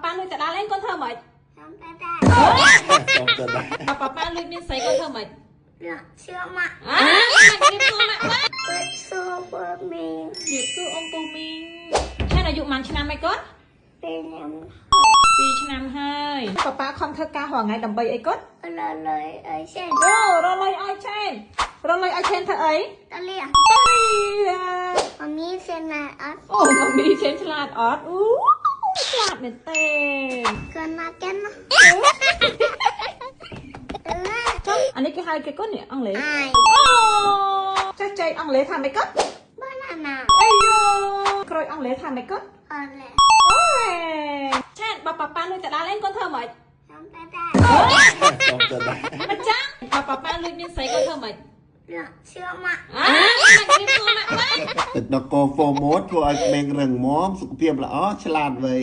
ប៉ាលុយតដាលេងកូនធ្វើម៉េចខ្ញុំតែតែខ្ញុំទៅដែរប៉ាលុយមានស្អីកូនធ្វើម៉េចជឿមក ជំរាបសួរម៉ាក់បាទ សួរពើមីង ជំរាបសួរអ៊ំពូមីងឆែនអាយុប៉ុន្មានឆ្នាំហើយកូន ពេលខ្ញុំ 2 ឆ្នាំហើយប៉ាខំធ្វើការរាល់ថ្ងៃដើម្បីអីកូនលើលើអីចេះ អូរលុយឲ្យឆែនរលុយឲ្យឆែនធ្វើអីតលៀង ទៅ មមីសេណាអត់ អូម៉ាមីឆែនឆ្លាតអត់អូឆ្លាតមែនទេ កូនមកចឹងណា អានេះគេហៅគេកូននេះអង់គ្លេស អាយ អូចេះចៃអង់គ្លេសថាម៉េចកូន បាណាណា អាយ៉ូក្រូចអង់គ្លេសថាម៉េចកូន អត់លេ អូឆែនប៉ាលុយតដាលេងកូនធ្វើម៉េច ខ្ញុំតែតែ ខ្ញុំទៅដែរ មិនចាំប៉ាលុយមានស្អីកូនធ្វើម៉េចជឿមក ជំរាបសួរម៉ាក់បាទ ទឹកដកហ្វូម៉ូតធ្វើឲ្យក្មេងរឹងមាំសុខភាពល្អឆ្លាតវៃ